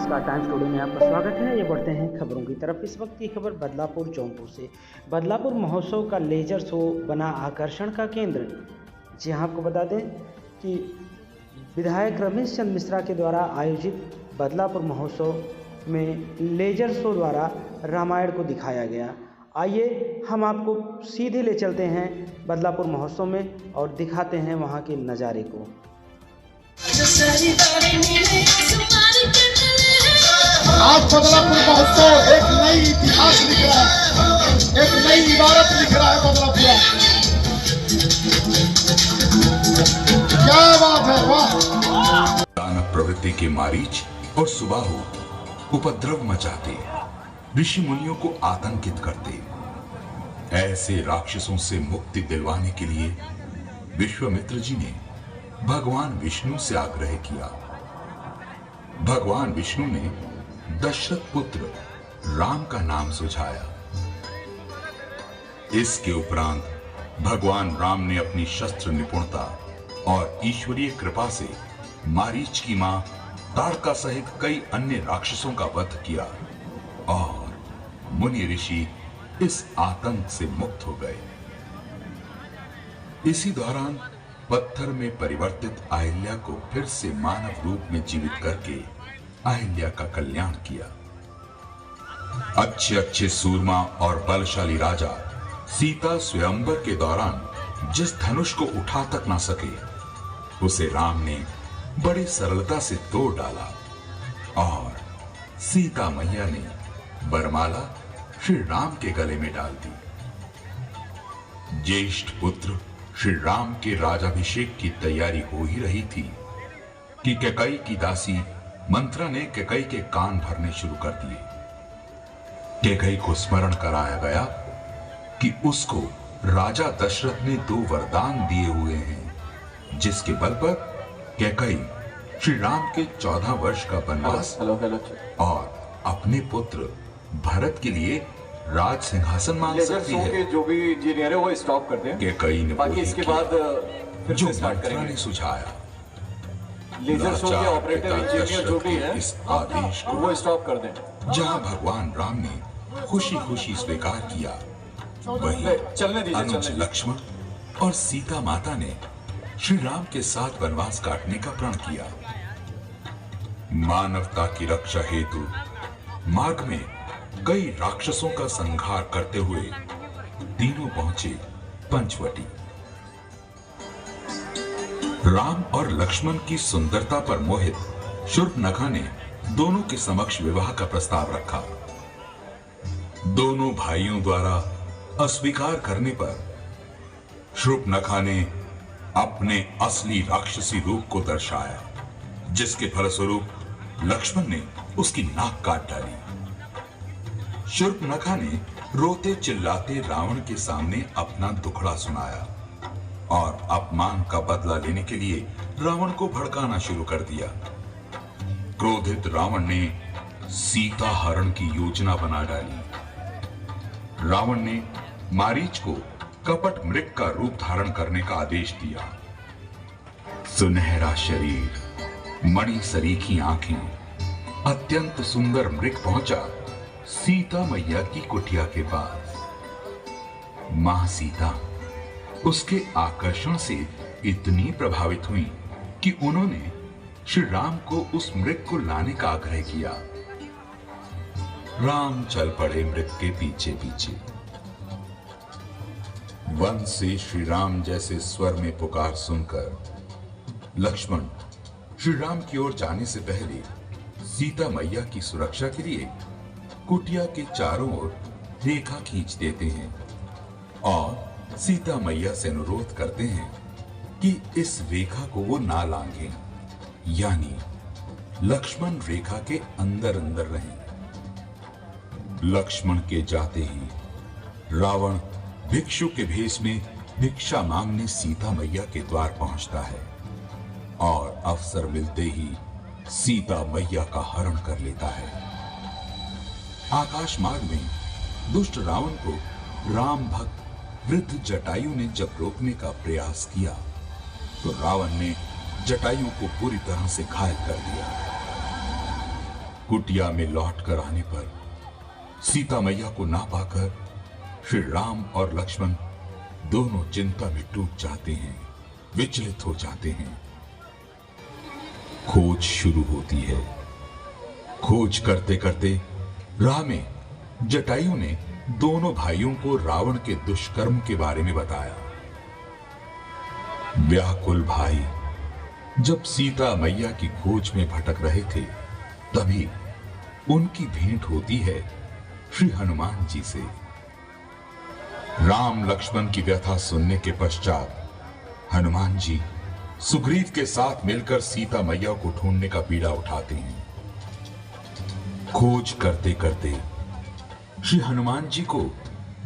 नमस्कार, times today में आपका स्वागत है। ये बढ़ते हैं खबरों की तरफ। इस वक्त की खबर बदलापुर जौनपुर से। बदलापुर महोत्सव का लेजर शो बना आकर्षण का केंद्र। जी हाँ, आपको बता दें कि विधायक रमेश चंद्र मिश्रा के द्वारा आयोजित बदलापुर महोत्सव में लेजर शो द्वारा रामायण को दिखाया गया। आइए हम आपको सीधे ले चलते हैं बदलापुर महोत्सव में और दिखाते हैं वहाँ के नज़ारे को। आज बदलापुर महोत्सव एक नई इतिहास लिख रहा है, एक नई इबारत लिख रहा है बदलापुर। क्या बात है, वाह। दानव प्रवृत्ति के मारीच और सुबाहु उपद्रव मचाते, ऋषि मुनियों को आतंकित करते। ऐसे राक्षसों से मुक्ति दिलवाने के लिए विश्वामित्र जी ने भगवान विष्णु से आग्रह किया। भगवान विष्णु ने दशरथ पुत्र राम का नाम सुझाया। इसके उपरांत भगवान राम ने अपनी शस्त्र निपुणता और ईश्वरीय कृपा से मारीच की मां ताड़का सहित कई अन्य राक्षसों का वध किया और मुनि ऋषि इस आतंक से मुक्त हो गए। इसी दौरान पत्थर में परिवर्तित अहिल्या को फिर से मानव रूप में जीवित करके अहिल्या का कल्याण किया। अच्छे अच्छे सूरमा और बलशाली राजा सीता स्वयंवर के दौरान जिस धनुष को उठा तक ना सके, उसे राम ने बड़ी सरलता से तोड़ डाला और सीता मैया ने वरमाला श्री राम के गले में डाल दी। ज्येष्ठ पुत्र श्री राम के राजाभिषेक की तैयारी हो ही रही थी कि कैकई की दासी मंत्रा ने कैकई के कान भरने शुरू कर दिए। कैकई को स्मरण कराया गया कि उसको राजा दशरथ ने 2 वरदान दिए हुए हैं, जिसके बल पर कैकई श्री राम के 14 वर्ष का वनवास और अपने पुत्र भरत के लिए राज सिंहासन मांग सकती है। जो भी इंजीनियर है वो स्टॉप कर दें। कैकई ने बाकी इसके बाद फिर जो से स्टार्ट मंत्रा करेंगे। ने सुझाया, लेजर शो के ऑपरेटर इंजीनियर जो भी है इस आदेश को वो स्टॉप कर दें। जहां भगवान राम ने खुशी खुशी स्वीकार किया, वहीं चलने दीजिए, अनुज चलने लक्ष्मण और सीता माता ने श्री राम के साथ वनवास काटने का प्रण किया। मानवता की रक्षा हेतु मार्ग में कई राक्षसों का संहार करते हुए तीनों पहुंचे पंचवटी। राम और लक्ष्मण की सुंदरता पर मोहित शूर्पणखा ने दोनों के समक्ष विवाह का प्रस्ताव रखा। दोनों भाइयों द्वारा अस्वीकार करने पर शूर्पणखा ने अपने असली राक्षसी रूप को दर्शाया, जिसके फलस्वरूप लक्ष्मण ने उसकी नाक काट डाली। शूर्पणखा ने रोते चिल्लाते रावण के सामने अपना दुखड़ा सुनाया और अपमान का बदला लेने के लिए रावण को भड़काना शुरू कर दिया। क्रोधित रावण ने सीता हरण की योजना बना डाली। रावण ने मारीच को कपट मृग का रूप धारण करने का आदेश दिया। सुनहरा शरीर, मणि सरीखी आंखें, अत्यंत सुंदर मृग पहुंचा सीता मैया की कुटिया के पास। मां सीता उसके आकर्षण से इतनी प्रभावित हुई कि उन्होंने श्री राम को उस मृग को लाने का आग्रह किया। राम चल पड़े मृग के पीछे पीछे। वन से श्री राम जैसे स्वर में पुकार सुनकर लक्ष्मण श्री राम की ओर जाने से पहले सीता मैया की सुरक्षा के लिए कुटिया के चारों ओर रेखा खींच देते हैं और सीता मैया से अनुरोध करते हैं कि इस रेखा को वो ना लांघें, यानी लक्ष्मण रेखा के अंदर अंदर रहें। लक्ष्मण के जाते ही रावण भिक्षु के भेष में भिक्षा मांगने सीता मैया के द्वार पहुंचता है और अवसर मिलते ही सीता मैया का हरण कर लेता है। आकाश मार्ग में दुष्ट रावण को राम भक्त वृद्ध जटायु ने जब रोकने का प्रयास किया तो रावण ने जटायु को पूरी तरह से घायल कर दिया। कुटिया में लौट कर आने पर सीता मैया को ना पाकर श्री राम और लक्ष्मण दोनों चिंता में डूब जाते हैं, विचलित हो जाते हैं। खोज शुरू होती है। खोज करते करते राह में जटायु ने दोनों भाइयों को रावण के दुष्कर्म के बारे में बताया। व्याकुल भाई जब सीता मैया की खोज में भटक रहे थे, तभी उनकी भेंट होती है श्री हनुमान जी से। राम लक्ष्मण की व्यथा सुनने के पश्चात हनुमान जी सुग्रीव के साथ मिलकर सीता मैया को ढूंढने का बीड़ा उठाते हैं। खोज करते करते श्री हनुमान जी को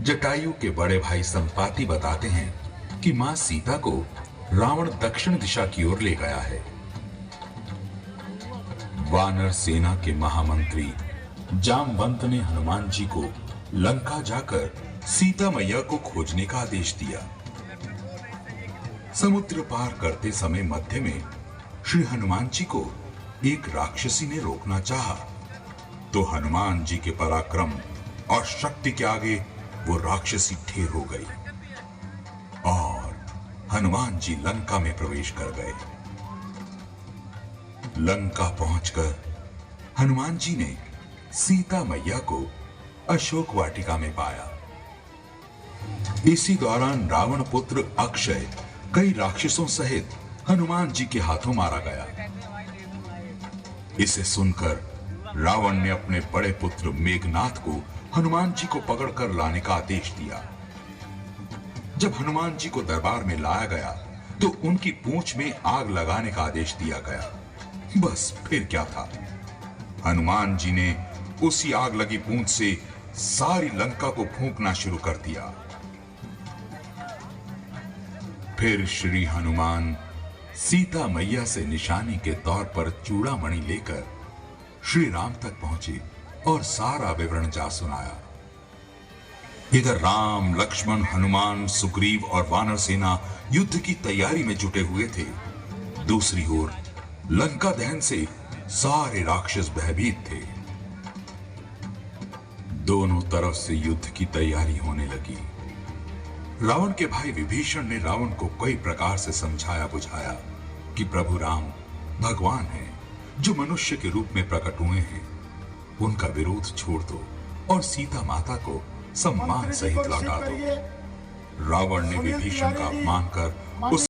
जटायु के बड़े भाई संपाति बताते हैं कि मां सीता को रावण दक्षिण दिशा की ओर ले गया है। वानर सेना के महामंत्री जामवंत ने हनुमान जी को लंका जाकर सीता मैया को खोजने का आदेश दिया। समुद्र पार करते समय मध्य में श्री हनुमान जी को एक राक्षसी ने रोकना चाहा, तो हनुमान जी के पराक्रम और शक्ति के आगे वो राक्षसी ढेर हो गई और हनुमान जी लंका में प्रवेश कर गए। लंका पहुंचकर हनुमान जी ने सीता मैया को अशोक वाटिका में पाया। इसी दौरान रावण पुत्र अक्षय कई राक्षसों सहित हनुमान जी के हाथों मारा गया। इसे सुनकर रावण ने अपने बड़े पुत्र मेघनाथ को हनुमान जी को पकड़कर लाने का आदेश दिया। जब हनुमान जी को दरबार में लाया गया तो उनकी पूंछ में आग लगाने का आदेश दिया गया। बस फिर क्या था, हनुमान जी ने उसी आग लगी पूंछ से सारी लंका को फूंकना शुरू कर दिया। फिर श्री हनुमान सीता मैया से निशानी के तौर पर चूड़ामणि लेकर श्री राम तक पहुंचे और सारा विवरण जा सुनाया। इधर राम लक्ष्मण हनुमान सुग्रीव और वानर सेना युद्ध की तैयारी में जुटे हुए थे। दूसरी ओर लंका दहन से सारे राक्षस भयभीत थे। दोनों तरफ से युद्ध की तैयारी होने लगी। रावण के भाई विभीषण ने रावण को कई प्रकार से समझाया बुझाया कि प्रभु राम भगवान हैं जो मनुष्य के रूप में प्रकट हुए हैं, उनका विरोध छोड़ दो और सीता माता को सम्मान सहित लौटा दो। रावण ने विभीषण का अपमान कर उस